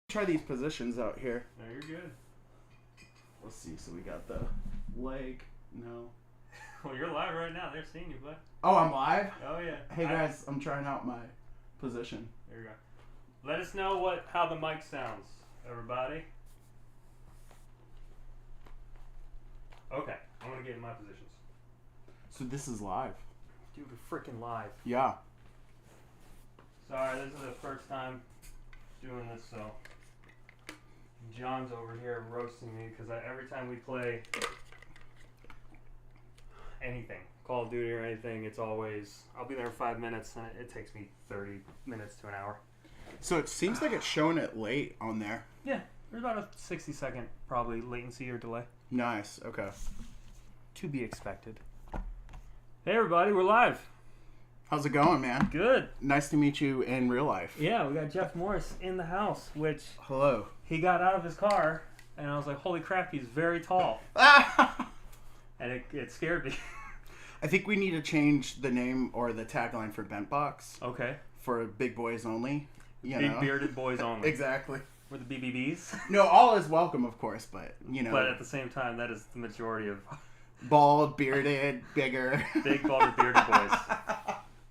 Try these positions out here. No, you're good. Let's see. So we got the leg. No. Well, you're live right now. They're seeing you, bud. Oh, I'm live? Oh, yeah. Hey, guys. I'm trying out my position. There you go. Let us know how the mic sounds, everybody. Okay. I'm going to get in my positions. So this is live? Dude, we're freaking live. Yeah. Sorry, this is the first time doing this, so John's over here roasting me because every time we play anything, Call of Duty or anything, it's always, I'll be there in 5 minutes and it takes me 30 minutes to an hour. So it seems like it's showing it late on there. Yeah, there's about a 60-second probably latency or delay. Nice. Okay. To be expected. Hey everybody, we're live. How's it going, man? Good. Nice to meet you in real life. Yeah, we got Jeff Morris in the house, which Hello. he got out of his car, and I was like, holy crap, he's very tall. And it scared me. I think we need to change the name or the tagline for BentBox. Okay. For big boys only. Big bearded boys only. Exactly. We're the BBBs. No, all is welcome, of course, but, you know. But at the same time, that is the majority of... Bald, bearded, bigger. Big, balded, bearded boys.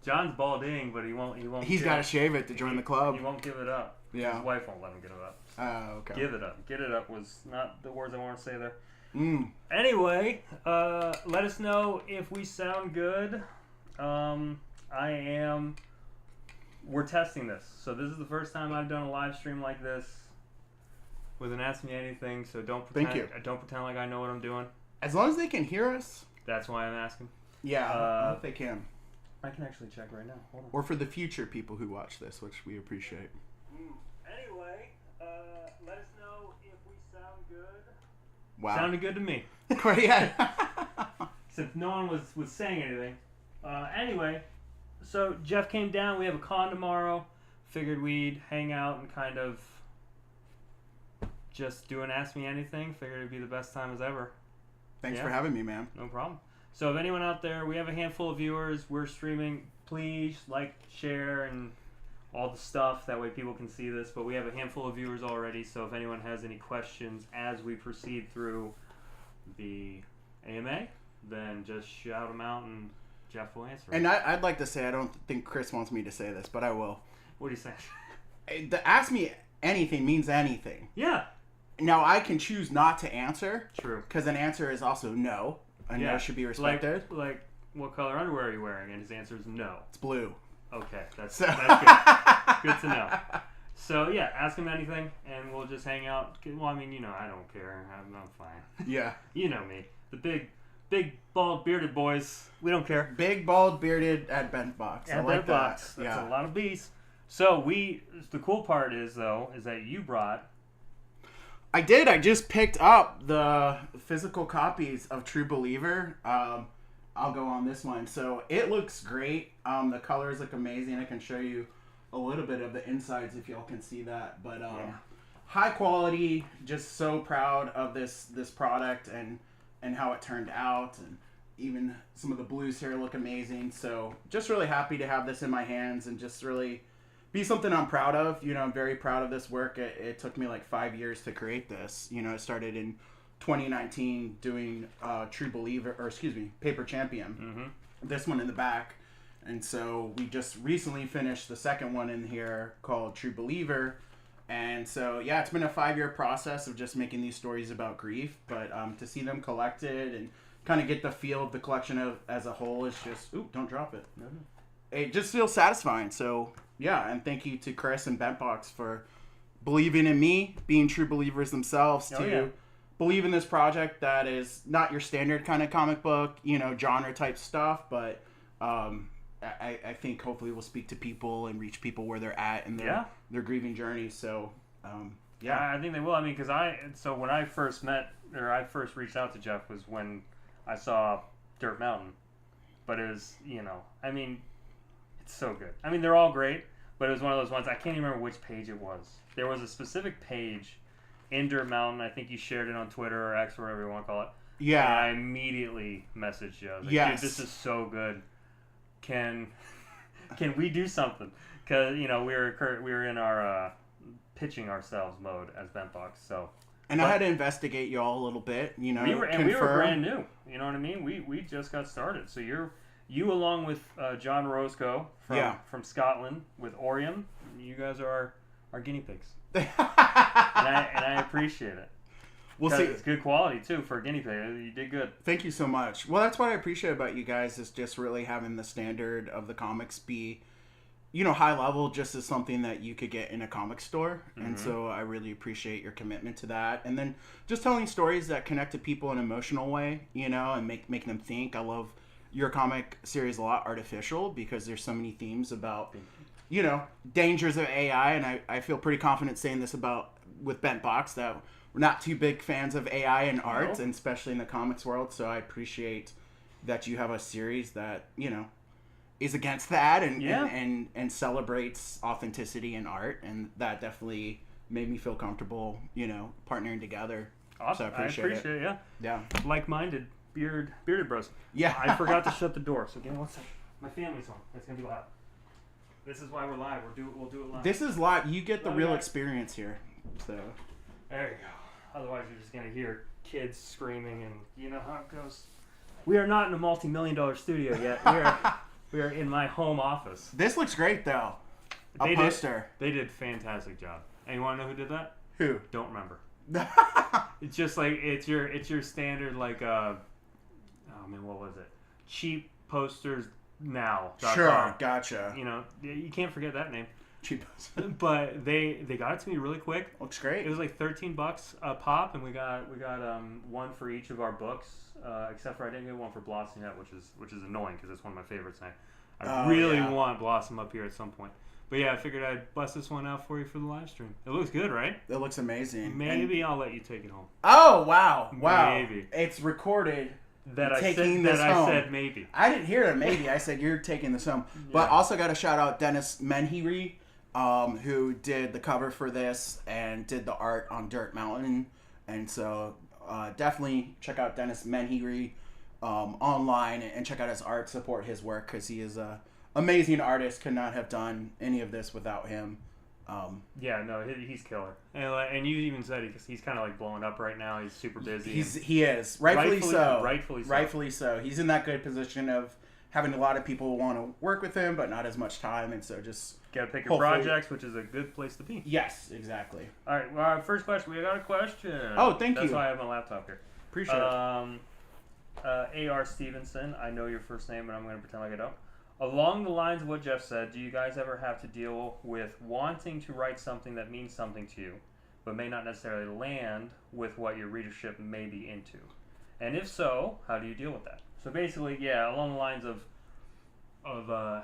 John's balding, but he won't. He's got to shave it to join the club. He won't give it up. Yeah. His wife won't let him give it up. Oh, okay. Give it up. Get it up was not the words I want to say there. Anyway, let us know if we sound good. We're testing this. So this is the first time I've done a live stream like this with an Ask Me Anything, so don't pretend. Thank you. Don't pretend like I know what I'm doing. As long as they can hear us. That's why I'm asking. Yeah, I hope they can. I can actually check right now. Hold on. Or for the future people who watch this, which we appreciate. Anyway, let us know if we sound good. Wow. Sounded good to me. Yeah. Except no one was saying anything. Anyway, so Jeff came down. We have a con tomorrow. Figured we'd hang out and kind of just do an Ask Me Anything. Figured it'd be the best time as ever. Thanks for having me, man. No problem. So if anyone out there, we have a handful of viewers. We're streaming. Please like, share, and all the stuff. That way people can see this. But we have a handful of viewers already. So if anyone has any questions as we proceed through the AMA, then just shout them out and Jeff will answer. And I'd like to say, I don't think Chris wants me to say this, but I will. What do you say? The Ask Me Anything means anything. Yeah. Now, I can choose not to answer. True. Because an answer is also no. A no should be respected. Like, what color underwear are you wearing? And his answer is no. It's blue. Okay, that's good. Good to know. So, yeah, ask him anything, and we'll just hang out. Well, I mean, I don't care. I'm fine. Yeah. You know me. The big, bald, bearded boys. We don't care. Big, bald, bearded at BentBox. At BentBox. That's a lot of bees. So, the cool part is that you brought... I did. I just picked up the physical copies of True Believer. I'll go on this one. So it looks great. The colors look amazing. I can show you a little bit of the insides if y'all can see that. But high quality. Just so proud of this product and how it turned out. And even some of the blues here look amazing. So just really happy to have this in my hands and just really... be something I'm proud of. I'm very proud of this work. It took me like 5 years to create this. I started in 2019 doing True Believer, Paper Champion. Mm-hmm. This one in the back. And so we just recently finished the second one in here called True Believer. And so, yeah, it's been a 5-year process of just making these stories about grief. But to see them collected and kind of get the feel of the collection as a whole is just, don't drop it. No. It just feels satisfying. So... yeah, and thank you to Chris and BentBox for believing in me, being true believers themselves, believe in this project that is not your standard kind of comic book, genre type stuff, but I think hopefully we'll speak to people and reach people where they're at in their grieving journey. So, I think they will. I mean, when I first reached out to Jeff was when I saw Dirt Mountain, but it was, it's so good. I mean, they're all great, but it was one of those ones, I can't even remember which page it was. There was a specific page in Dirt Mountain. I think you shared it on Twitter or X or whatever you want to call it. Yeah. And I immediately messaged you. I was like, yes. dude, this is so good. Can we do something? Because we were in our pitching ourselves mode as BentBox. So. And I had to investigate y'all a little bit. You know, we were brand new. You know what I mean? We just got started. So you along with John Roscoe from Scotland with Orium. You guys are our guinea pigs. and I appreciate it. Well, see, it's good quality too for a guinea pig. You did good. Thank you so much. Well, that's what I appreciate about you guys is just really having the standard of the comics be, high level, just as something that you could get in a comic store. Mm-hmm. And so I really appreciate your commitment to that. And then just telling stories that connect to people in an emotional way, and make them think. I love your comic series a lot, Artificial, because there's so many themes about, dangers of AI. And I feel pretty confident saying this with BentBox that we're not too big fans of AI in art, and especially in the comics world. So I appreciate that you have a series that, is against that and celebrates authenticity in art. And that definitely made me feel comfortable, partnering together. Awesome. So I appreciate it. Yeah. Yeah. Like-minded, bearded bros. Yeah. I forgot to shut the door, so give me one second. My family's home. It's going to be loud. This is why we're live. We'll do it live. This is live. You get the real experience here. So there you go. Otherwise, you're just going to hear kids screaming, and you know how it goes. We are not in a multi-million-dollar studio yet. We are in my home office. This looks great, though. A poster. They did a fantastic job. And you want to know who did that? Who? Don't remember. It's just like it's your standard like what was it? Cheap posters now. Sure, gotcha. You can't forget that name. Cheap posters. But they got it to me really quick. Looks great. It was like $13 a pop, and we got one for each of our books. Except for I didn't get one for Blossom yet, which is annoying because it's one of my favorites. And I really want Blossom up here at some point. But yeah, I figured I'd bust this one out for you for the live stream. It looks good, right? It looks amazing. Maybe I'll let you take it home. Oh wow! Maybe it's recorded. That I said maybe. I didn't hear that maybe. I said you're taking this home. Yeah. But also got to shout out Dennis Menhiri, who did the cover for this and did the art on Dirt Mountain, and so definitely check out Dennis Menhiri online and check out his art. Support his work because he is a amazing artist. Could not have done any of this without him. He's killer. And you even said he's kind of like blowing up right now. He's super busy. He is rightfully so. Rightfully so. He's in that good position of having a lot of people want to work with him, but not as much time, and so just gotta pick your projects, which is a good place to be. Yes, exactly. All right. Well, our first question. We got a question. Oh, thank you. That's why I have my laptop here. Appreciate it. A.R. Stevenson. I know your first name, but I'm going to pretend like I don't. Along the lines of what Jeff said, do you guys ever have to deal with wanting to write something that means something to you, but may not necessarily land with what your readership may be into? And if so, how do you deal with that? So basically, along the lines of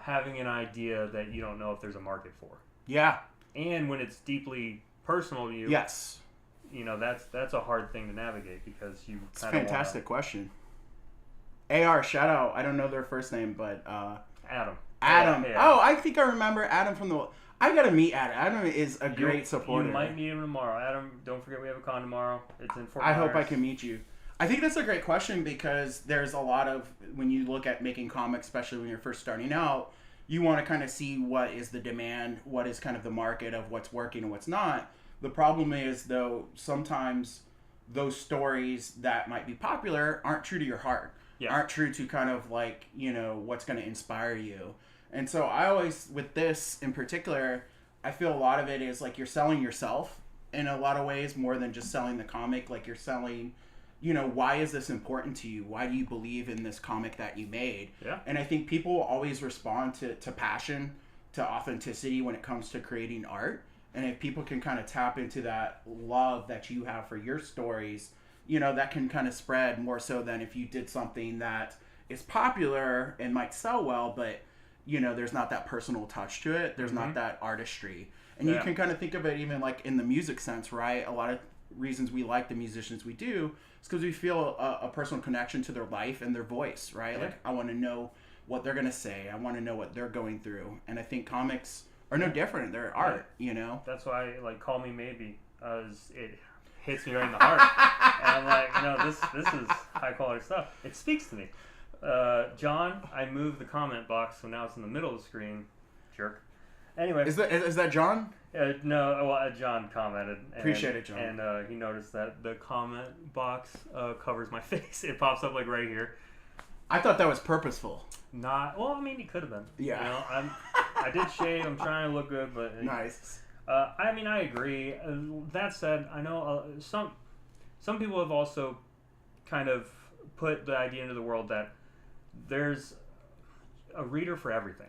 having an idea that you don't know if there's a market for. Yeah. And when it's deeply personal to you. Yes. That's a hard thing to navigate because you it's kind of a fantastic question. AR, shout out. I don't know their first name, but Adam. Hey, oh, I think I remember Adam from the... I got to meet Adam. Adam is a great supporter. You might meet him tomorrow. Adam, don't forget we have a con tomorrow. It's in Fort Myers. I hope I can meet you. I think that's a great question because there's a lot of... When you look at making comics, especially when you're first starting out, you want to kind of see what is the demand, what is kind of the market of what's working and what's not. The problem is, though, sometimes those stories that might be popular aren't true to your heart. Yeah. Aren't true to kind of like, what's going to inspire you. And so I always, with this in particular, I feel a lot of it is like you're selling yourself in a lot of ways more than just selling the comic. Like you're selling, why is this important to you? Why do you believe in this comic that you made? Yeah. And I think people always respond to passion, to authenticity when it comes to creating art. And if people can kind of tap into that love that you have for your stories, that can kind of spread more so than if you did something that is popular and might sell well, but, there's not that personal touch to it. There's not that artistry. And you can kind of think of it even like in the music sense, right? A lot of reasons we like the musicians we do is because we feel a personal connection to their life and their voice, right? Yeah. Like, I want to know what they're going to say. I want to know what they're going through. And I think comics are no different. They're art, That's why, like, Call Me Maybe, it hits me right in the heart. And I'm like, no, this is high quality stuff. It speaks to me. John, I moved the comment box, so now it's in the middle of the screen. Jerk. Anyway. Is that John? No, well, John commented. And, Appreciate it, John. And he noticed that the comment box covers my face. It pops up like right here. I thought that was purposeful. Not well. I mean, it could have been. Yeah. You know, I did shave. I'm trying to look good, but Nice. I mean, I agree. That said, I know some people have also kind of put the idea into the world that there's a reader for everything.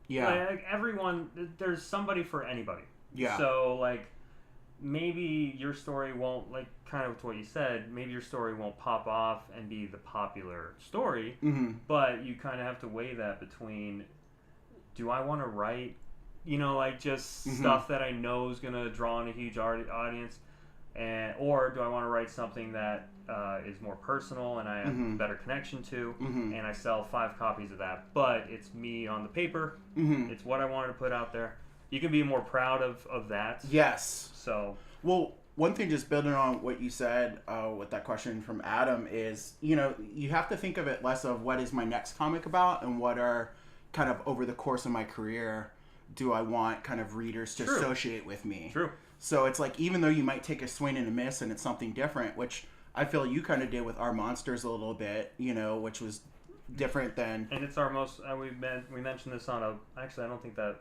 Yeah. Like everyone, there's somebody for anybody. Yeah. So like, maybe your story won't, like, kind of what you said, maybe your story won't pop off and be the popular story, but you kind of have to weigh that between, do I want to write, you know, like just stuff that I know is going to draw in a huge audience, or do I want to write something that is more personal and I have a better connection to, and I sell 5 copies of that, but it's me on the paper, it's what I wanted to put out there. You can be more proud of that. Yes. So, well, one thing, just building on what you said with that question from Adam, is, you know, you have to think of it less of what is my next comic about and what are kind of over the course of my career do I want kind of readers to associate with me. True. So it's like, even though you might take a swing and a miss and it's something different, which I feel you kind of did with Our Monsters a little bit, you know, which was different than... And it's our most... we mentioned this on a... Actually, I don't think that...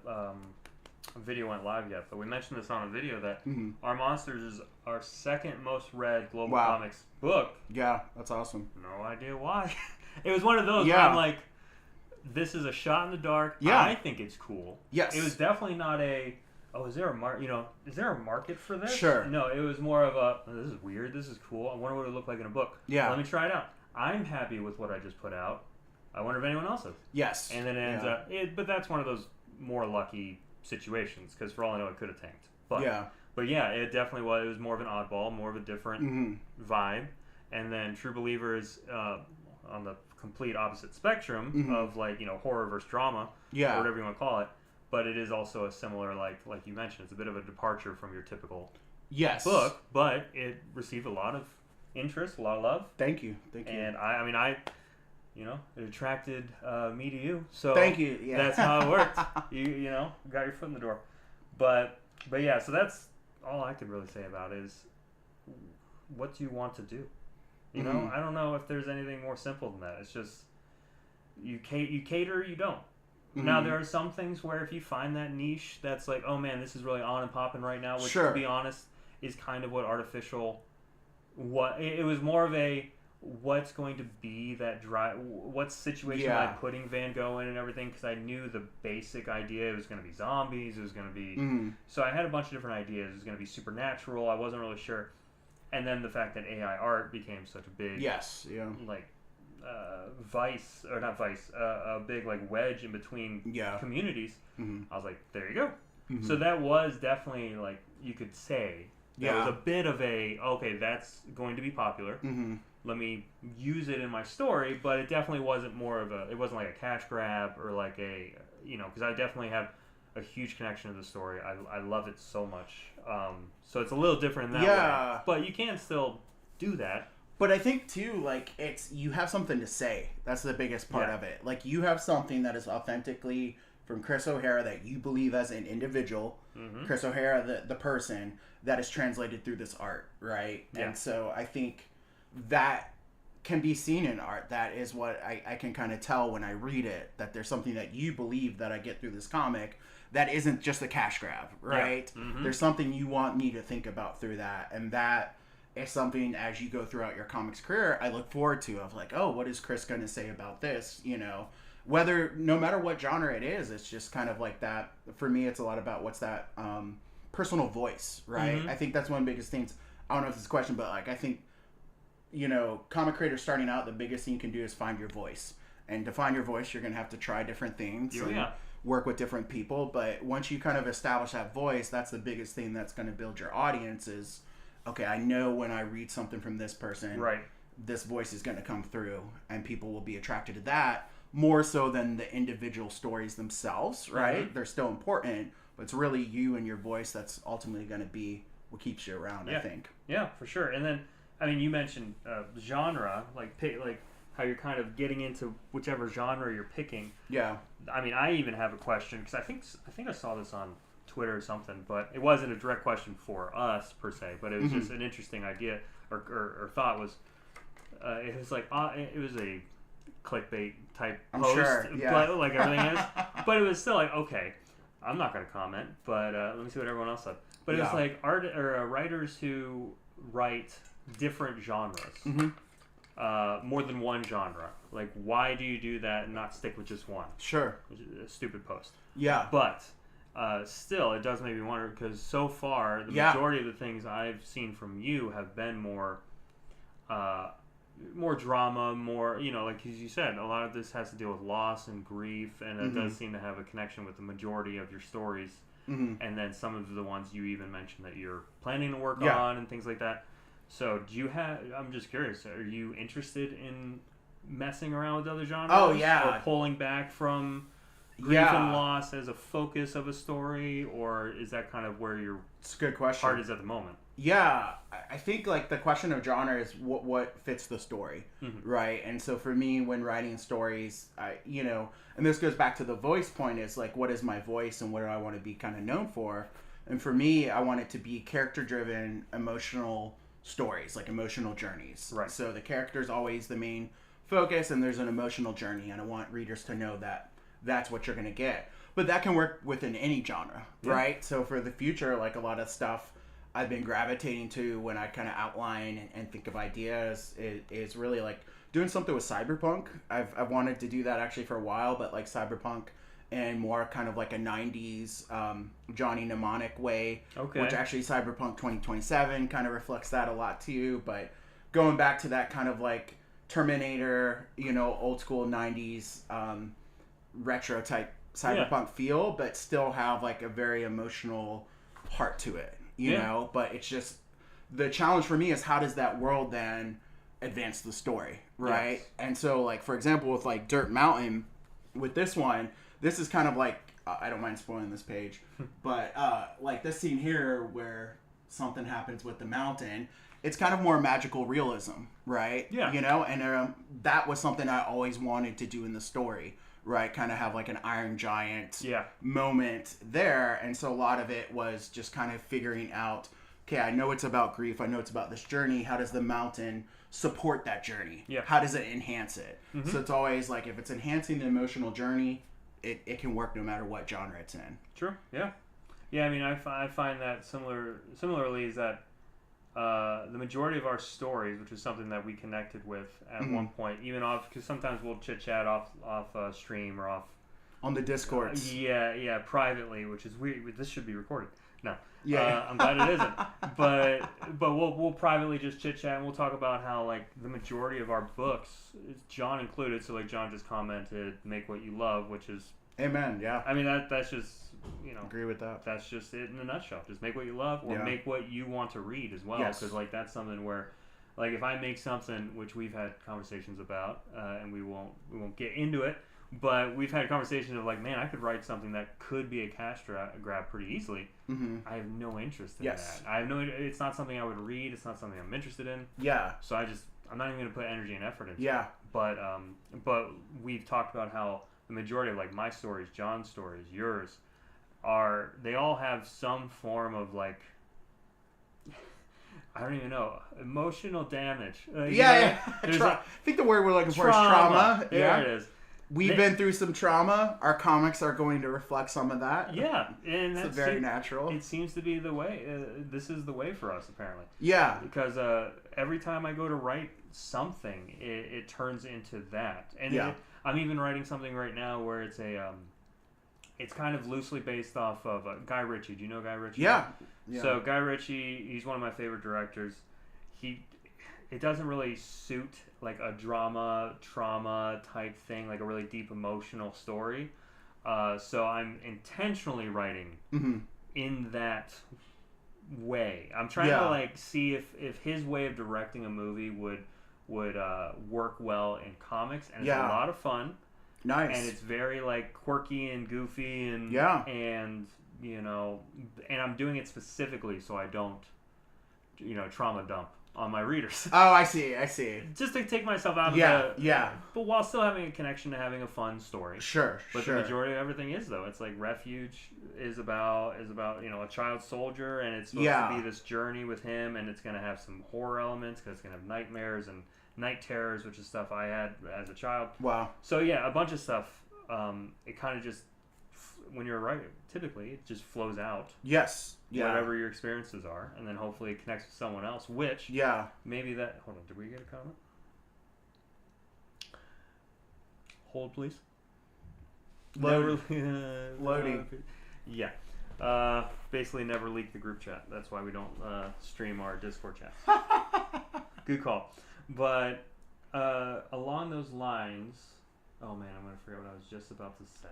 video went live yet, but we mentioned this on a video that Our Monsters is our second most read global comics book. Yeah, that's awesome. No idea why. It was one of those where I'm like, this is a shot in the dark. Yeah. I think it's cool. Yes. It was definitely not a, is there a market for this? Sure. No, it was more of a, this is weird, this is cool, I wonder what it would look like in a book. Yeah. Let me try it out. I'm happy with what I just put out. I wonder if anyone else is. Yes. And then it ends up, but that's one of those more lucky situations, because for all I know it could have tanked, but yeah, it definitely was. It was more of an oddball, more of a different vibe. And then True Believer is on the complete opposite spectrum of, like, you know, horror versus drama, or whatever you want to call it, but it is also a similar, like you mentioned, it's a bit of a departure from your typical book, but it received a lot of interest, a lot of love. Thank you. And I mean, you know, it attracted me to you. So thank you. Yeah. That's how it worked. You know, got your foot in the door. But yeah, so that's all I could really say about it, is what do you want to do? You know, I don't know if there's anything more simple than that. It's just you cater, you don't. Now, there are some things where if you find that niche that's like, oh man, this is really on and popping right now, which to be honest is kind of what Artificial, it was more of a, what's going to be that what situation am I putting Van Gogh in and everything, because I knew the basic idea. It was going to be zombies, it was going to be so I had a bunch of different ideas. It was going to be supernatural, I wasn't really sure, and then the fact that AI art became such a big like a big like wedge in between communities. I was like, there you go. So that was definitely, like, you could say that was a bit of a, okay, that's going to be popular. Let me use it in my story, but it definitely wasn't it wasn't like a cash grab or like a, you know, because I definitely have a huge connection to the story. I love it so much. So it's a little different in that way. But you can still do that. But I think too, like, you have something to say. That's the biggest part of it. Like, you have something that is authentically from Chris O'Hara that you believe as an individual. Chris O'Hara, the person, that is translated through this art, right? Yeah. And so I think that can be seen in art. That is what I can kind of tell when I read it, that there's something that you believe that I get through this comic that isn't just a cash grab, right? There's something you want me to think about through that, and that is something, as you go throughout your comics career, I look forward to, of like, oh, what is Chris going to say about this, you know? No matter what genre it is, it's just kind of like that. For me, it's a lot about what's that personal voice, right? I think that's one of the biggest things. I don't know if it's a question, but like, I think, you know, comic creators starting out, the biggest thing you can do is find your voice. And to find your voice, you're going to have to try different things and work with different people. But once you kind of establish that voice, that's the biggest thing that's going to build your audience is, okay, I know when I read something from this person, this voice is going to come through and people will be attracted to that more so than the individual stories themselves, right? They're still important, but it's really you and your voice that's ultimately going to be what keeps you around. Yeah. I think. Yeah, for sure. And then, I mean, you mentioned genre, like how you're kind of getting into whichever genre you're picking. Yeah. I mean, I even have a question because I think I saw this on Twitter or something, but it wasn't a direct question for us per se, but it was just an interesting idea or thought was it was like it was a clickbait type post, sure, yeah. like everything is, but it was still like, okay, I'm not going to comment, but let me see what everyone else said. But it was like writers who write different genres, more than one genre. Like, why do you do that and not stick with just one? Sure. Which is a stupid post. Yeah. But still, it does make me wonder because so far, the majority of the things I've seen from you have been more drama, more, like as you said, a lot of this has to deal with loss and grief, and it does seem to have a connection with the majority of your stories. And then some of the ones you even mentioned that you're planning to work on and things like that. So I'm just curious, are you interested in messing around with other genres? Oh, yeah. Or pulling back from grief and loss as a focus of a story, or is that kind of where your It's a good question. heart is at the moment? Yeah, I think like the question of genre is what fits the story, right? And so for me, when writing stories, and this goes back to the voice point, is like, what is my voice and what do I want to be kind of known for? And for me, I want it to be character-driven, emotional stories, like emotional journeys. Right. So the character is always the main focus, and there's an emotional journey, and I want readers to know that that's what you're going to get. But that can work within any genre, right? So for the future, like a lot of stuff I've been gravitating to when I kind of outline and think of ideas is really like doing something with cyberpunk. I've wanted to do that actually for a while, but like cyberpunk and more kind of like a 90s Johnny Mnemonic way, which actually Cyberpunk 2027 kind of reflects that a lot too. But going back to that kind of like Terminator, old school 90s retro type cyberpunk feel, but still have like a very emotional heart to it. You know, but it's just the challenge for me is how does that world then advance the story, right? Yes. And so, like, for example, with like Dirt Mountain, with this one, this is kind of like I don't mind spoiling this page, but like this scene here where something happens with the mountain, it's kind of more magical realism, right? Yeah. And that was something I always wanted to do in the story. Right, kind of have like an Iron Giant moment there. And so a lot of it was just kind of figuring out, okay, I know it's about grief. I know it's about this journey. How does the mountain support that journey? Yeah. How does it enhance it? So it's always like if it's enhancing the emotional journey, it can work no matter what genre it's in. True, yeah. Yeah, I mean, I find that similarly is that the majority of our stories, which is something that we connected with at one point, even off, because sometimes we'll chit chat off stream or off on the Discords. Yeah, privately, which is weird. This should be recorded. No, I'm glad it isn't. But we'll privately just chit chat and we'll talk about how like the majority of our books, John included. So like John just commented, "Make what you love," which is amen. Yeah. I mean that's just. Agree with that. That's just it in a nutshell. Just make what you love, or make what you want to read as well. Because like that's something where, like if I make something, which we've had conversations about, and we won't get into it, but we've had conversations of like, man, I could write something that could be a cash grab pretty easily. I have no interest in that. I have no. It's not something I would read. It's not something I'm interested in. Yeah. So I'm not even going to put energy and effort into it. But we've talked about how the majority of like my stories, John's stories, yours. They all have some form of like I don't even know emotional damage. I think the word we're looking for is trauma. There it is. We've been through some trauma. Our comics are going to reflect some of that. Yeah, and that's very natural. It seems to be the way. This is the way for us apparently. Yeah. Because every time I go to write something, it turns into that. And I'm even writing something right now where it's a. It's kind of loosely based off of Guy Ritchie. Do you know Guy Ritchie? Yeah. So Guy Ritchie, he's one of my favorite directors. It doesn't really suit like a trauma type thing, like a really deep emotional story. So I'm intentionally writing in that way. I'm trying to like see if his way of directing a movie would work well in comics, and it's a lot of fun. Nice. And it's very like quirky and goofy and you know, and I'm doing it specifically so I don't, you know, trauma dump on my readers. Oh, I see. Just to take myself out of Yeah. but while still having a connection to having a fun story. Sure. But the majority of everything is, though. It's like Refuge is about you know, a child soldier, and it's supposed to be this journey with him, and it's going to have some horror elements because it's going to have nightmares and night terrors, which is stuff I had as a child. Wow. So yeah, a bunch of stuff. It kind of just, when you're a writer, typically it just flows out. Yes. Yeah. Whatever your experiences are, and then hopefully it connects with someone else. Which maybe that. Hold on, did we get a comment? Hold, please. Loading. Yeah. Basically, never leak the group chat. That's why we don't stream our Discord chat. Good call. But along those lines, oh man, I'm gonna forget what I was just about to say.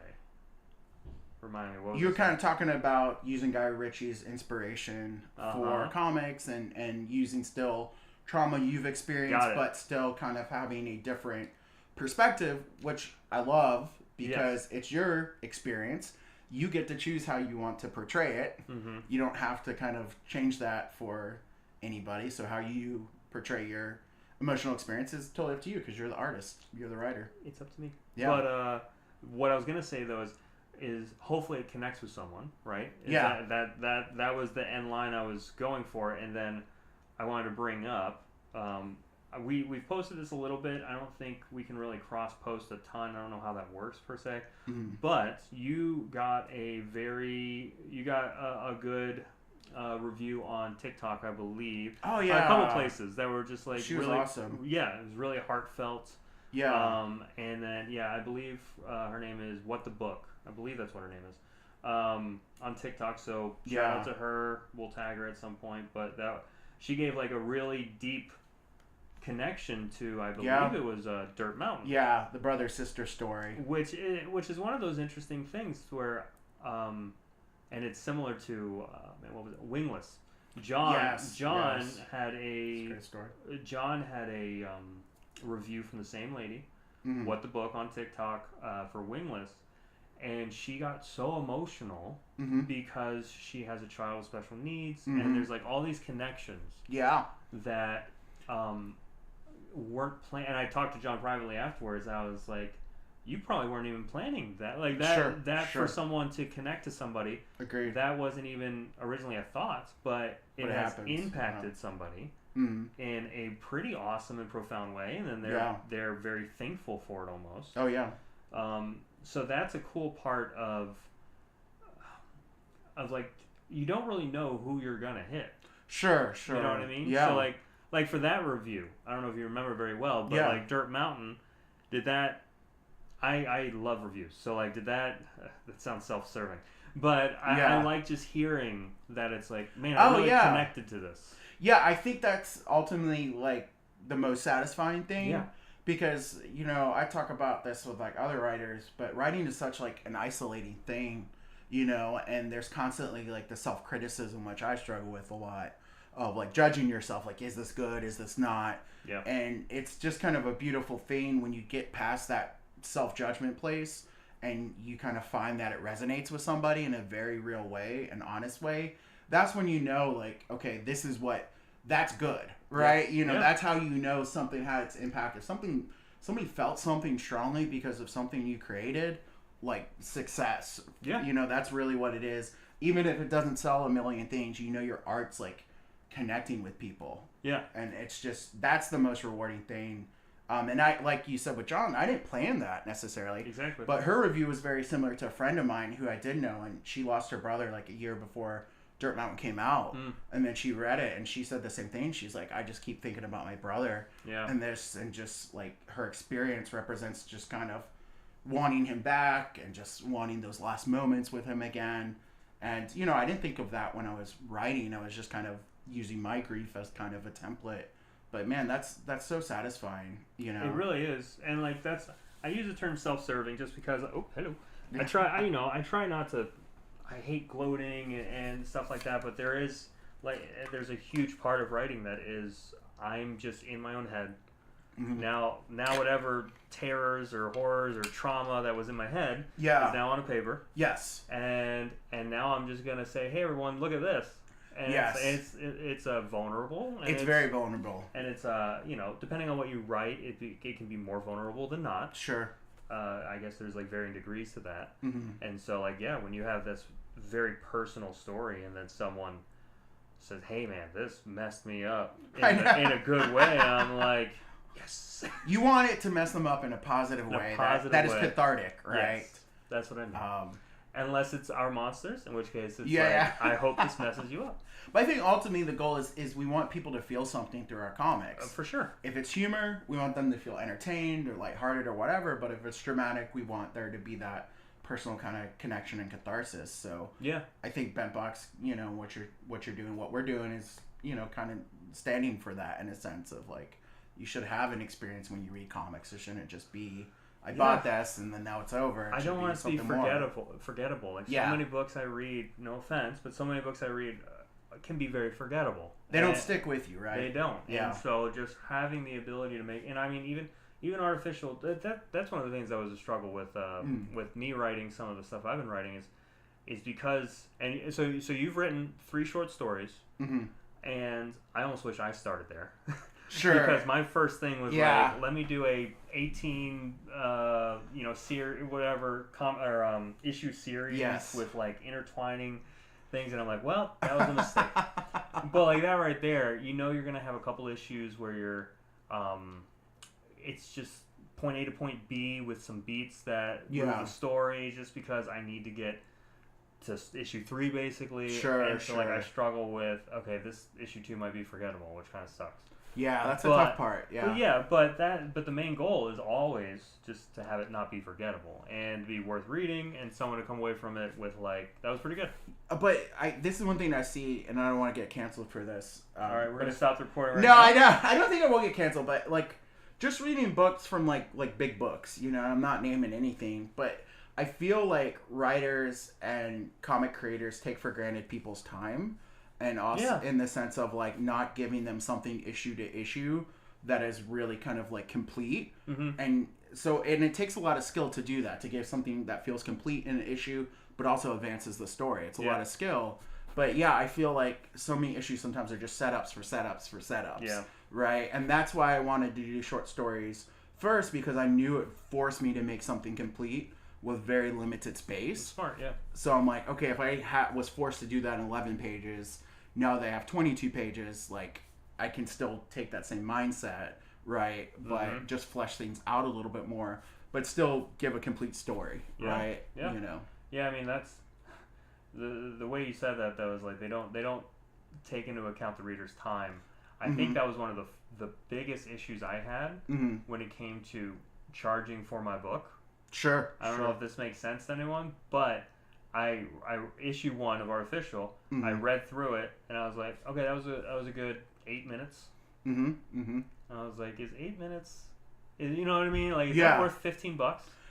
Remind me. What was you were kind of talking about using Guy Ritchie's inspiration for comics and using still trauma you've experienced, but still kind of having a different perspective, which I love because it's your experience. You get to choose how you want to portray it. Mm-hmm. You don't have to kind of change that for anybody. So how you portray your emotional experience is totally up to you because you're the artist. You're the writer. It's up to me. Yeah. But what I was going to say, though, is hopefully it connects with someone, right? That was the end line I was going for. And then I wanted to bring up, we've posted this a little bit. I don't think we can really cross-post a ton. I don't know how that works, per se. Mm-hmm. But you got a good review on TikTok, I believe. Oh, yeah. A couple places that were just like she was really awesome. Yeah, it was really heartfelt. Yeah. And then, I believe her name is What the Book. I believe that's what her name is. On TikTok. So shout out to her. We'll tag her at some point. But she gave like a really deep connection to, I believe it was Dirt Mountain. Yeah, the brother-sister story. Which is one of those interesting things where, and it's similar to, what was it? Wingless. John had a great story. John had a review from the same lady, What the Book on TikTok for Wingless, and she got so emotional because she has a child with special needs, and there's like all these connections. Yeah. That weren't planned. And I talked to John privately afterwards. I was like, you probably weren't even planning that. Like that for someone to connect to somebody. Agreed. That wasn't even originally a thought, but it has impacted somebody in a pretty awesome and profound way. And then they're very thankful for it almost. Oh yeah. So that's a cool part of like, you don't really know who you're gonna hit. Sure. You know what I mean? Yeah. So like for that review, I don't know if you remember very well, but like Dirt Mountain, did that. I love reviews, so like did that. That sounds self-serving, but I like just hearing that it's like, man, I'm really connected to this. Yeah, I think that's ultimately like the most satisfying thing. Yeah. Because, you know, I talk about this with like other writers, but writing is such like an isolating thing, you know, and there's constantly like the self-criticism, which I struggle with a lot, of like judging yourself, like, is this good, is this not? Yeah. And it's just kind of a beautiful thing when you get past that self-judgment place and you kind of find that it resonates with somebody in a very real way, an honest way. That's when you know, like, okay, this is that's good, right? You know, that's how you know something had its impact. If somebody felt something strongly because of something you created, like success. Yeah. You know, that's really what it is. Even if it doesn't sell a million things, you know your art's like connecting with people. Yeah. And it's just, that's the most rewarding thing. And I, like you said with John, I didn't plan that necessarily. Exactly. But her review was very similar to a friend of mine who I did know, and she lost her brother like a year before Dirt Mountain came out, and then she read it and she said the same thing. She's like, I just keep thinking about my brother, and just like her experience represents just kind of wanting him back and just wanting those last moments with him again. And you know, I didn't think of that when I was writing. I was just kind of using my grief as kind of a template. But man, that's so satisfying, you know. It really is. And like I use the term self-serving just because I try not to. I hate gloating and stuff like that, but there's a huge part of writing that is, I'm just in my own head. Now whatever terrors or horrors or trauma that was in my head is Yeah. now on a paper. Yes. And now I'm just gonna say, hey everyone, look at this. And Yes. it's vulnerable. And It's very vulnerable. And it's depending on what you write, it can be more vulnerable than not. Sure. I guess there's like varying degrees to that. Mm-hmm. And so like when you have this very personal story and then someone says, hey man, this messed me up in a good way, I'm like, yes. You want it to mess them up in a positive way. That is cathartic, right? Yes, that's what I mean. Unless it's our monsters, in which case it's I hope this messes you up. But I think ultimately the goal is we want people to feel something through our comics. For sure. If it's humor, we want them to feel entertained or lighthearted or whatever. But if it's dramatic, we want there to be that personal kind of connection and catharsis. So yeah, I think BentBox, what you're doing, what we're doing is, kind of standing for that in a sense of like, you should have an experience when you read comics. It shouldn't just be, I bought this and then now it's over. I don't want it to be forgettable. Like so many books I read, no offense, but so many books I read can be very forgettable. They don't stick with you, right? They don't. Yeah. And so just having the ability to make, and I mean even artificial. That's one of the things that was a struggle with me writing some of the stuff I've been writing is because and so you've written 3 short stories, and I almost wish I started there. Sure. Because my first thing was like, let me do a 18 series issue series with like intertwining things, and I'm like, well, that was a mistake. But like that right there, you're gonna have a couple issues where you're it's just point A to point B with some beats that move the story, just because I need to get to issue 3 basically. And so like I struggle with, okay, this issue 2 might be forgettable, which kind of sucks. Yeah, that's a tough part. Yeah. But the main goal is always just to have it not be forgettable and be worth reading, and someone to come away from it with like, that was pretty good. But this is one thing I see, and I don't want to get canceled for this. All right, we're gonna stop the recording now. I don't think I will get canceled, but like just reading books from like big books. I'm not naming anything, but I feel like writers and comic creators take for granted people's time. And also in the sense of like not giving them something issue to issue that is really kind of like complete. And it takes a lot of skill to do that, to give something that feels complete in an issue, but also advances the story. It's a lot of skill. But I feel like so many issues sometimes are just setups for setups for setups. Yeah. Right. And that's why I wanted to do short stories first, because I knew it forced me to make something complete with very limited space. Smart, yeah. So I'm like, okay, if I was forced to do that in 11 pages, now they have 22 pages, like, I can still take that same mindset, right? But just flesh things out a little bit more, but still give a complete story, right? Yeah. Yeah, I mean, that's the way you said that, though, is like they don't take into account the reader's time. I think that was one of the biggest issues I had when it came to charging for my book. Sure. I don't know if this makes sense to anyone, but I issue 1 of Artificial. I read through it and I was like, okay, that was a good 8 minutes. And I was like, is 8 minutes? You know what I mean? Like, is that worth $15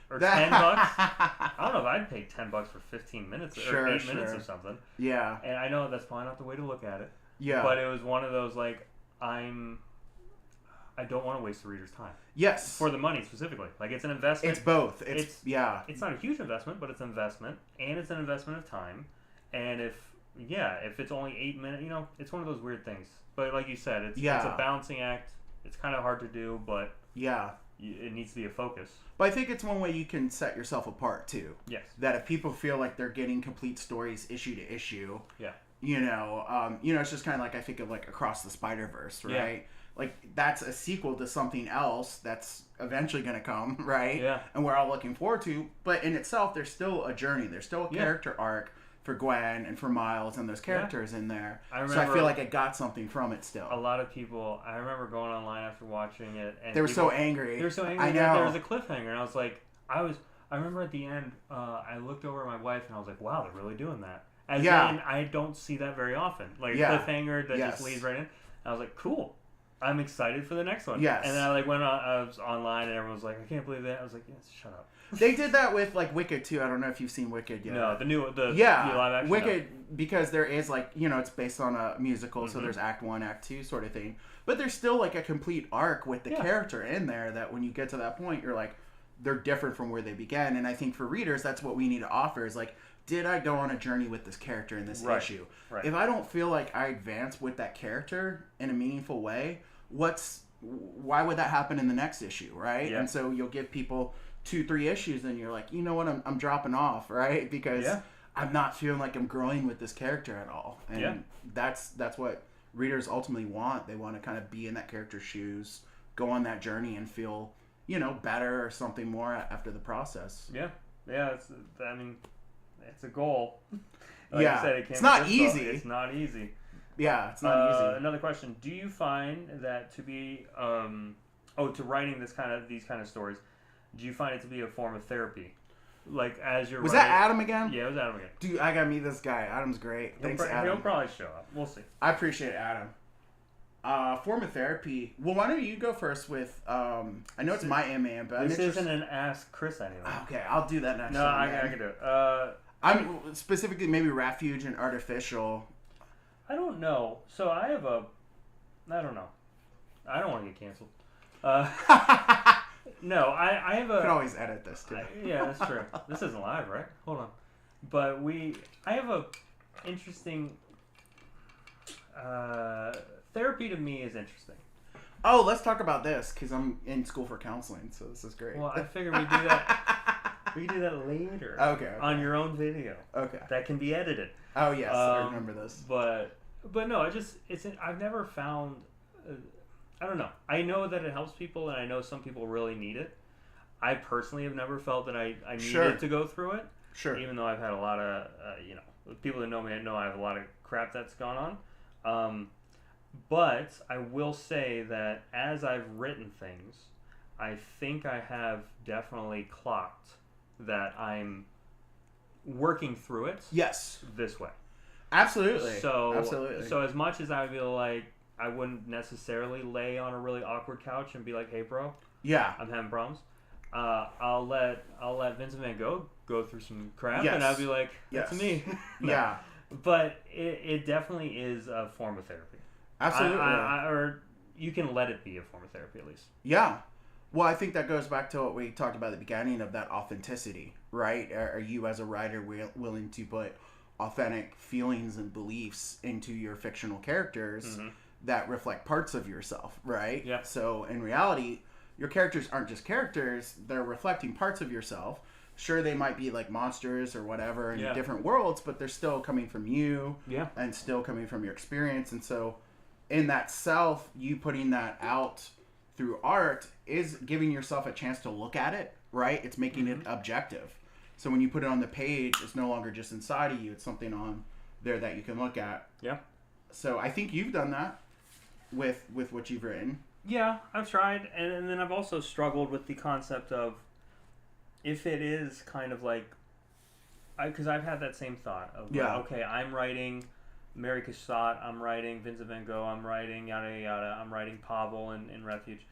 or $10? I don't know if I'd pay $10 for 15 minutes or 8 minutes or something. Yeah. And I know that's probably not the way to look at it. Yeah. But it was one of those like, I don't want to waste the reader's time. Yes. For the money specifically. Like, it's an investment. It's both. It's not a huge investment, but it's an investment, and it's an investment of time. And if it's only 8 minutes, it's one of those weird things. But like you said, it's a balancing act. It's kind of hard to do, but it needs to be a focus. But I think it's one way you can set yourself apart too. Yes. That if people feel like they're getting complete stories issue to issue, it's just kind of like, I think of like Across the Spider-Verse, right? Yeah. Like, that's a sequel to something else that's eventually going to come, right? Yeah. And we're all looking forward to. But in itself, there's still a journey. There's still a character arc for Gwen and for Miles and those characters in there. So I feel like I got something from it still. A lot of people, I remember going online after watching it. And they were so angry. They were so angry that there was a cliffhanger. And I was like, I remember at the end, I looked over at my wife and I was like, wow, they're really doing that. As in, I don't see that very often. Like a cliffhanger that just leads right in. And I was like, cool. I'm excited for the next one. Yes. And then I was online and everyone was like, I can't believe that. I was like, yes, shut up. They did that with like Wicked too. I don't know if you've seen Wicked yet. No, the new live action. Wicked, because there is like, it's based on a musical, so Mm-hmm. there's Act 1, Act 2 sort of thing. But there's still like a complete arc with the character in there that when you get to that point, you're like, they're different from where they began. And I think for readers, that's what we need to offer is like, did I go on a journey with this character in this issue? Right. If I don't feel like I advance with that character in a meaningful way, why would that happen in the next issue, right? Yeah. And so you'll give people 2-3 issues and you're like, you know what, I'm dropping off, right? Because I'm not feeling like I'm growing with this character at all. And that's what readers ultimately want. They want to kind of be in that character's shoes, go on that journey and feel, better or something more after the process. Yeah. It's a goal. Like I said, it's not easy. It's not easy. Yeah, it's not easy. Another question: do you find that to be to writing these kind of stories, do you find it to be a form of therapy? Like as you're that Adam again? Yeah, it was Adam again. Dude, I gotta meet this guy. Adam's great. Thanks, Adam. He'll probably show up. We'll see. I appreciate Adam. Form of therapy. Well, why don't you go first with? I know it's my man, but this isn't an Ask Chris anyway. Okay, I'll do that next No, time. I can do it. I'm specifically maybe refuge and artificial. I don't know. So I don't know. I don't want to get canceled. No, I have a... You can always edit this too. Yeah, that's true. This isn't live, right? Hold on. But I have a interesting... therapy to me is interesting. Oh, let's talk about this, because I'm in school for counseling, so this is great. Well, I figured we'd do that... We can do that later. Okay. On your own video. Okay. That can be edited. Oh, yes. I remember this. But no, I've never found... I don't know. I know that it helps people, and I know some people really need it. I personally have never felt that I needed to go through it. Sure. Even though I've had a lot of, people that know me know I have a lot of crap that's gone on. But I will say that as I've written things, I think I have definitely clocked that I'm working through it. Yes. This way. Absolutely. So as much as I feel like I wouldn't necessarily lay on a really awkward couch and be like, "Hey, bro, I'm having problems." I'll let Vincent Van Gogh go through some crap, and I'll be like, "That's me." No. Yeah. But it definitely is a form of therapy. Absolutely. Or you can let it be a form of therapy at least. Yeah. Well, I think that goes back to what we talked about at the beginning of that authenticity, right? Are you as a writer willing to put authentic feelings and beliefs into your fictional characters that reflect parts of yourself, right? Yeah. So in reality, your characters aren't just characters, they're reflecting parts of yourself. Sure, they might be like monsters or whatever in different worlds, but they're still coming from you and still coming from your experience. And so in that self, you putting that out through art is giving yourself a chance to look at it, right? It's making it objective. So when you put it on the page, it's no longer just inside of you. It's something on there that you can look at. Yeah. So I think you've done that with what you've written. Yeah, I've tried. And then I've also struggled with the concept of if it is kind of like... Because I've had that same thought of, like, okay, I'm writing Mary Cassatt, I'm writing Vincent Van Gogh, I'm writing yada yada, I'm writing Pavel in Refuge.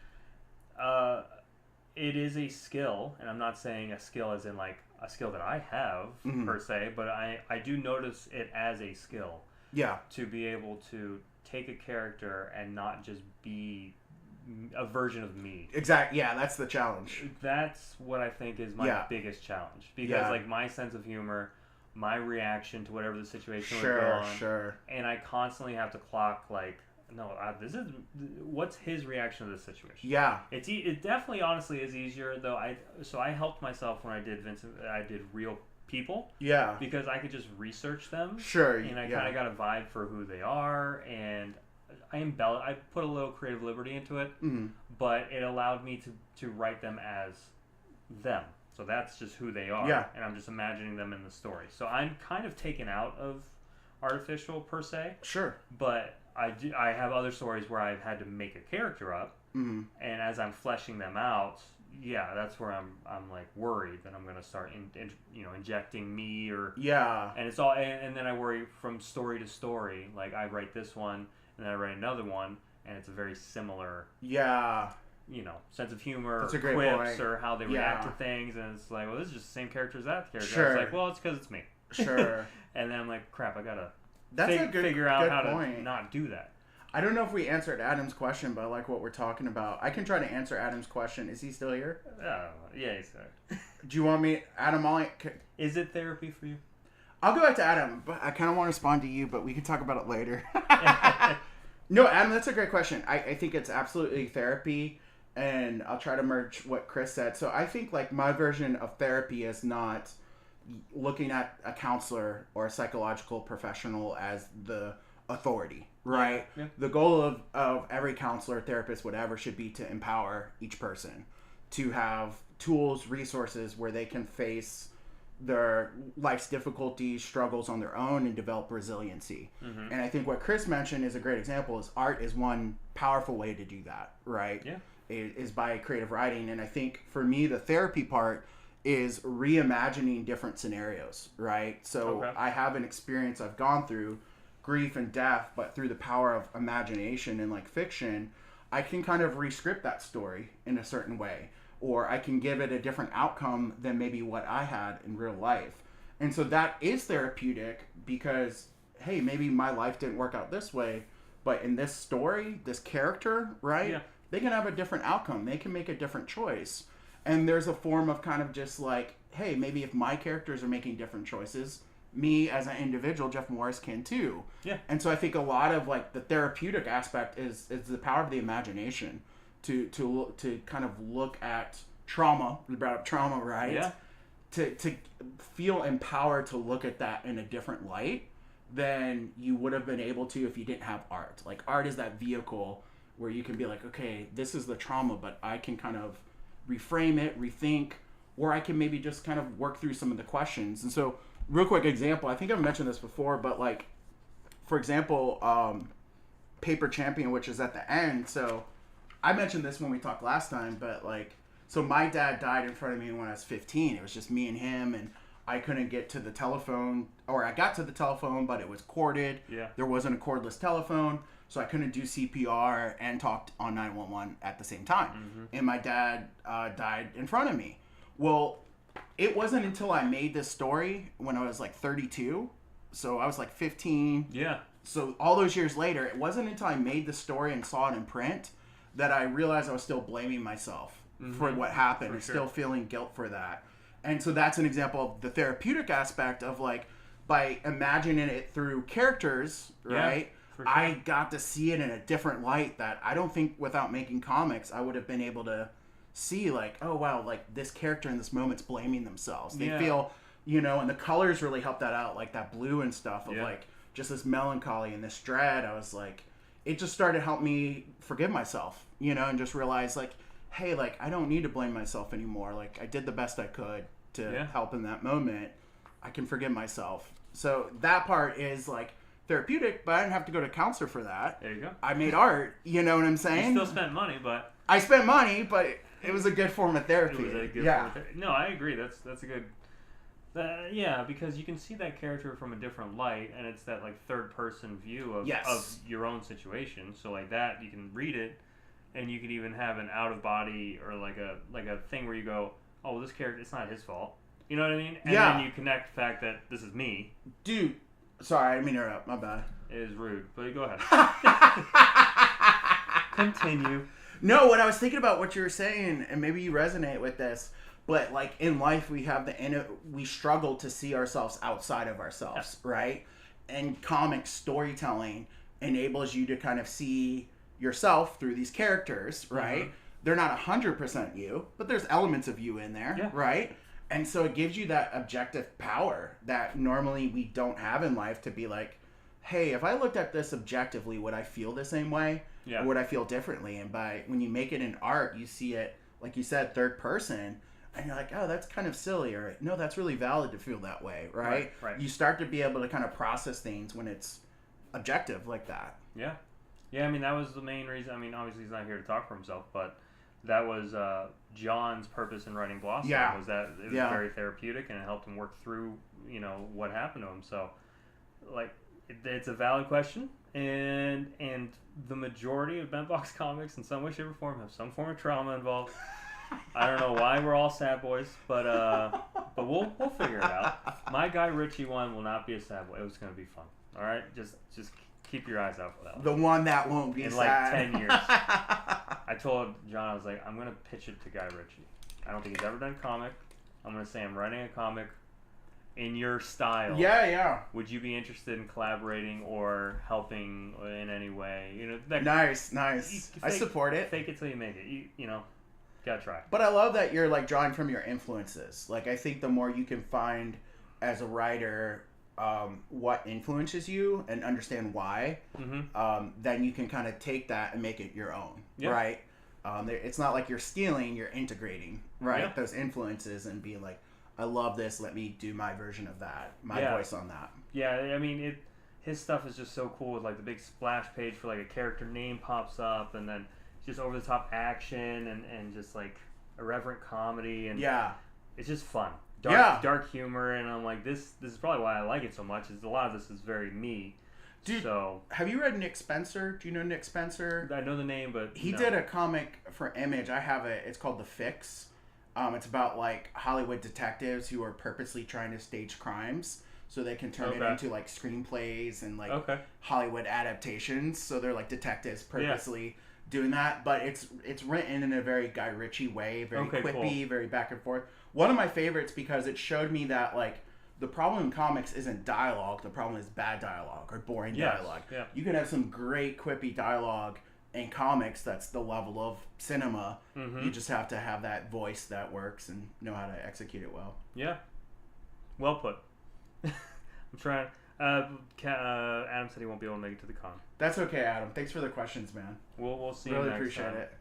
It is a skill, and I'm not saying a skill as in like a skill that I have per se, but I do notice it as a skill. Yeah. To be able to take a character and not just be a version of me. Exactly. Yeah, that's the challenge. That's what I think is my biggest challenge. Because like my sense of humor, my reaction to whatever the situation would go on, and I constantly have to clock like, no, this is what's his reaction to this situation. Yeah, it definitely honestly is easier though. I helped myself when I did real people. Yeah, because I could just research them. Sure, and I kind of got a vibe for who they are, and I put a little creative liberty into it, but it allowed me to write them as them. So that's just who they are, and I'm just imagining them in the story. So I'm kind of taken out of artificial per se. Sure. But I have other stories where I've had to make a character up, and as I'm fleshing them out, that's where I'm like worried that I'm gonna start injecting me and it's all and then I worry from story to story. Like I write this one and then I write another one, and it's a very similar, Yeah. sense of humor, That's or a great quips, point. or how they react to things, and it's like, well, this is just the same character as that character. Sure. It's like, well, it's because it's me. Sure. And then I'm like, crap, I gotta Figure out good how point. to not do that. I don't know if we answered Adam's question, but I like what we're talking about. I can try to answer Adam's question. Is he still here? Yeah, exactly. Do you want me, Adam? Is it therapy for you? I'll go back to Adam, but I kind of want to respond to you, but we can talk about it later. No, Adam, that's a great question. I think it's absolutely therapy, and I'll try to merge what Chris said. So I think like my version of therapy is not looking at a counselor or a psychological professional as the authority, right? Yeah. The goal of every counselor, therapist, whatever, should be to empower each person to have tools, resources where they can face their life's difficulties, struggles on their own, and develop resiliency. Mm-hmm. And I think what Chris mentioned is a great example. Is art is one powerful way to do that, right? Yeah. Is by creative writing. And I think for me, the therapy part is reimagining different scenarios, right? So I have an experience I've gone through, grief and death, but through the power of imagination and like fiction, I can kind of rescript that story in a certain way, or I can give it a different outcome than maybe what I had in real life. And so that is therapeutic because, hey, maybe my life didn't work out this way, but in this story, this character, right? Yeah. They can have a different outcome. They can make a different choice. And there's a form of kind of just like, hey, maybe if my characters are making different choices, me as an individual, Jeff Morris, can too. Yeah. And so I think a lot of like the therapeutic aspect is the power of the imagination to kind of look at trauma. We brought up trauma, right? Yeah. To feel empowered to look at that in a different light than you would have been able to if you didn't have art. Like art is that vehicle where you can be like, okay, this is the trauma, but I can kind of reframe it, rethink, or I can maybe just kind of work through some of the questions. And so, real quick example, I think I've mentioned this before, but like, for example, Paper Champion, which is at the end. So I mentioned this when we talked last time, but like, so my dad died in front of me when I was 15. It was just me and him, and I couldn't get to the telephone, or I got to the telephone, but it was corded. Yeah. There wasn't a cordless telephone, so I couldn't do CPR and talk on 911 at the same time. Mm-hmm. And my dad died in front of me. Well, it wasn't until I made this story when I was like 32. So I was like 15. Yeah. So all those years later, it wasn't until I made the story and saw it in print that I realized I was still blaming myself for what happened and still feeling guilt for that. And so that's an example of the therapeutic aspect of like, by imagining it through characters, right? For sure. I got to see it in a different light that I don't think without making comics, I would have been able to see like, oh wow, like this character in this moment's blaming themselves. They feel, and the colors really help that out, like that blue and stuff of like just this melancholy and this dread. I was like, it just started to help me forgive myself, and just realize like, hey, like I don't need to blame myself anymore. Like I did the best I could to help in that moment. I can forgive myself. So that part is like therapeutic, but I didn't have to go to a counselor for that. There you go. I made art, you know what I'm saying? You still spent money, but I spent money, but it was a good form of therapy. It was a good form of therapy. No, I agree. That's a good. Because you can see that character from a different light, and it's that like third person view of your own situation. So like that, you can read it, and you can even have an out of body or like a thing where you go, oh, this character, it's not his fault. You know what I mean? And then you connect the fact that this is me. Dude, sorry, I didn't mean to interrupt. My bad. It is rude, but go ahead. Continue. No, what I was thinking about what you were saying, and maybe you resonate with this, but like in life we have we struggle to see ourselves outside of ourselves, right? And comic storytelling enables you to kind of see yourself through these characters, right? Mm-hmm. They're not 100% you, but there's elements of you in there, right? And so it gives you that objective power that normally we don't have in life to be like, hey, if I looked at this objectively, would I feel the same way? Or would I feel differently? And when you make it in art, you see it, like you said, third person, and you're like, oh, that's kind of silly, or no, that's really valid to feel that way, right? Right. You start to be able to kind of process things when it's objective like that. Yeah. Yeah, I mean, that was the main reason. I mean, obviously he's not here to talk for himself, but that was John's purpose in writing Blossom, was that it was very therapeutic, and it helped him work through, what happened to him. So, like, It's a valid question, and the majority of BentBox comics, in some way, shape, or form, have some form of trauma involved. I don't know why we're all sad boys, but we'll figure it out. My Guy Ritchie one will not be a sad boy. It was gonna be fun. All right, just keep your eyes out for that one. The one that won't be in sad. like 10 years. I told John, I was like, I'm gonna pitch it to Guy Ritchie. I don't think he's ever done a comic. I'm gonna say I'm writing a comic in your style. Yeah. Would you be interested in collaborating or helping in any way? You know, that, Nice. I support it. Fake it till you make it. You know, gotta try. But I love that you're like drawing from your influences. Like I think the more you can find as a writer what influences you and understand why, then you can kind of take that and make it your own, right? It's not like you're stealing, you're integrating, right? Those influences and being like, I love this, let me do my version of that, my voice on that. Yeah, I mean, his stuff is just so cool with like the big splash page for like a character name pops up and then just over the top action and just like irreverent comedy and it's just fun. Dark humor, and I'm like, this is probably why I like it so much, is a lot of this is very me. Dude, so, have you read Nick Spencer? Do you know Nick Spencer? I know the name, but he did a comic for Image. I have it. It's called The Fix. It's about like Hollywood detectives who are purposely trying to stage crimes so they can turn it into like screenplays and like Hollywood adaptations. So they're like detectives purposely doing that, but it's written in a very Guy Ritchie way, very quippy, very back and forth. One of my favorites because it showed me that like the problem in comics isn't dialogue, the problem is bad dialogue or boring dialogue. Yeah. You can have some great quippy dialogue in comics that's the level of cinema. You just have to have that voice that works and know how to execute it well. Yeah. Well put. I'm trying. Adam said he won't be able to make it to the con. That's okay, Adam. Thanks for the questions, man. We'll see really you next appreciate time. it.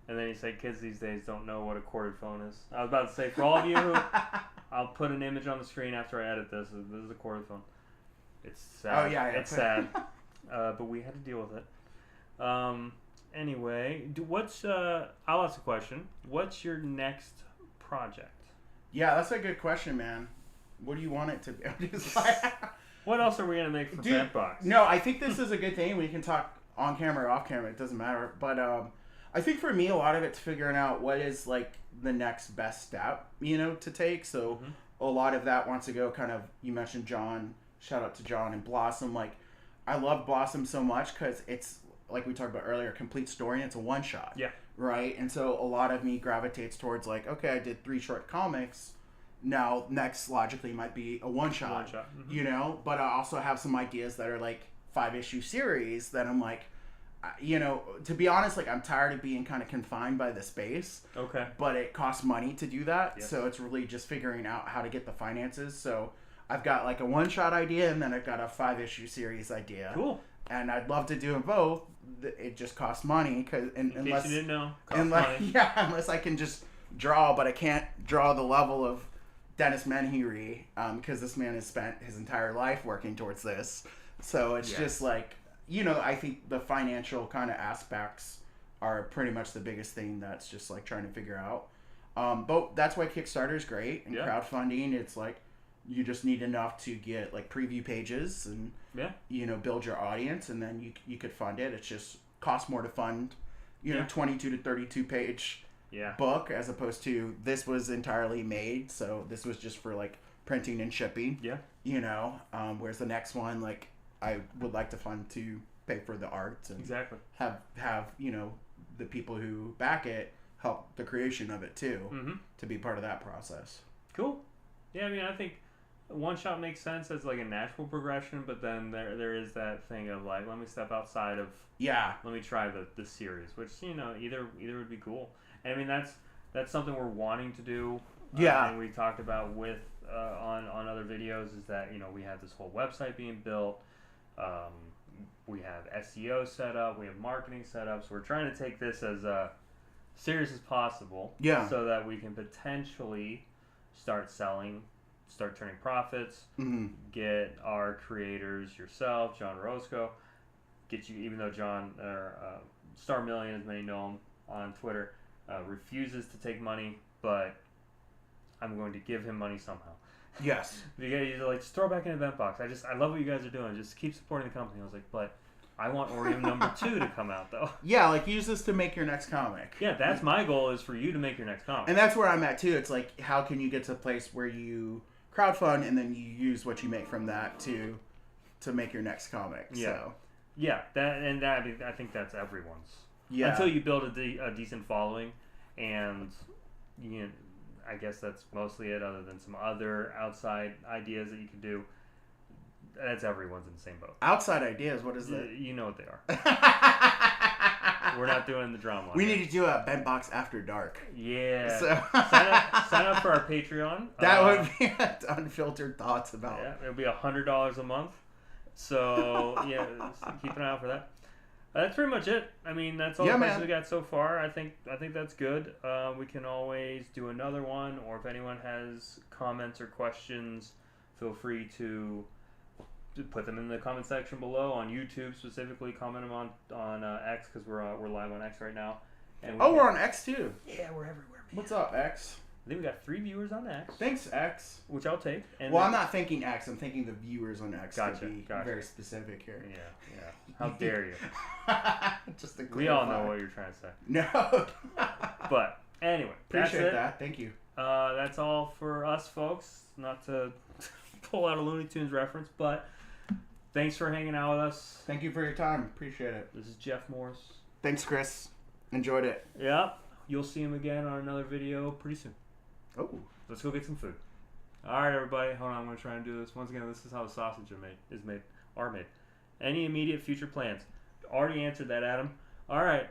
And then he said, kids these days don't know what a corded phone is. I was about to say, for all of you, I'll put an image on the screen after I edit this. This is a corded phone. It's sad. Oh, yeah. It's sad. But we had to deal with it. Anyway, I'll ask a question. What's your next project? Yeah, that's a good question, man. What do you want it to be? What else are we going to make for BentBox? No, I think this is a good thing. We can talk on camera or off camera. It doesn't matter. But I think for me, a lot of it's figuring out what is like the next best step, to take. So a lot of that wants to go kind of, you mentioned John, shout out to John and Blossom. Like, I love Blossom so much because it's, like we talked about earlier, a complete story and it's a one shot. Yeah. Right? And so a lot of me gravitates towards like, okay, I did 3 short comics. Now, next logically might be a one shot. But I also have some ideas that are like 5-issue series that I'm like, to be honest, like I'm tired of being kind of confined by the space. Okay. But it costs money to do that. Yes. So it's really just figuring out how to get the finances. So I've got like a one shot idea and then I've got a 5-issue series idea. Cool. And I'd love to do them both. It just costs money unless you didn't know. Money. Yeah, unless I can just draw, but I can't draw the level of Dennis Menhery because this man has spent his entire life working towards this. So it's just like, I think the financial kind of aspects are pretty much the biggest thing that's just like trying to figure out. But that's why Kickstarter is great and crowdfunding. It's like you just need enough to get like preview pages and build your audience, and then you could fund it. It's just costs more to fund, 22 to 32 page book as opposed to this was entirely made, so this was just for like printing and shipping. Whereas the next one, like I would like to fund to pay for the art and have the people who back it help the creation of it too, to be part of that process. Cool. Yeah, I mean, I think one shot makes sense as like a natural progression, but then there is that thing of like, let me step outside of let me try the series, which either would be cool. And I mean that's something we're wanting to do. And we talked about with on other videos is that we have this whole website being built. We have SEO set up, we have marketing set up, so we're trying to take this as serious as possible, so that we can potentially start selling, start turning profits, get our creators, yourself, John Roscoe, get you, even though John, Star Million, as many know him on Twitter, refuses to take money, but I'm going to give him money somehow. Yes. You guys like just throw it back in the BentBox. I love what you guys are doing. Just keep supporting the company. I was like, but I want Orium number 2 to come out though. Yeah, like use this to make your next comic. Yeah, that's my goal is for you to make your next comic. And that's where I'm at too. It's like, how can you get to a place where you crowdfund and then you use what you make from that to make your next comic? Yeah. So. Yeah, I think that's everyone's. Yeah. Until you build a decent following, and I guess that's mostly it. Other than some other outside ideas that you can do, that's everyone's in the same boat. Outside ideas, what is that? You know what they are. We're not doing the drama. We need to do a BentBox After Dark. Yeah. So sign up for our Patreon. That would be unfiltered thoughts about. Yeah, it'll be $100 a month. So yeah, keep an eye out for that. That's pretty much it. I mean, that's all the questions we got so far. I think that's good. We can always do another one, or if anyone has comments or questions, feel free to put them in the comment section below on YouTube. Specifically, comment them on X because we're live on X right now. And we're on X too. Yeah, we're everywhere, man. What's up, X? I think we got 3 viewers on X. Thanks, X. Which I'll take. And well, I'm not thinking X. I'm thinking the viewers on X. Gotcha. To be very specific here. Yeah. How dare you? Just to we all know what you're trying to say. No. But anyway, appreciate that. Thank you. That's all for us, folks. Not to pull out a Looney Tunes reference, but thanks for hanging out with us. Thank you for your time. Appreciate it. This is Jeff Morris. Thanks, Chris. Enjoyed it. Yep. You'll see him again on another video pretty soon. Oh. Let's go get some food. All right, everybody. Hold on. I'm going to try and do this. Once again, this is how the sausage are made. Any immediate future plans? Already answered that, Adam. All right.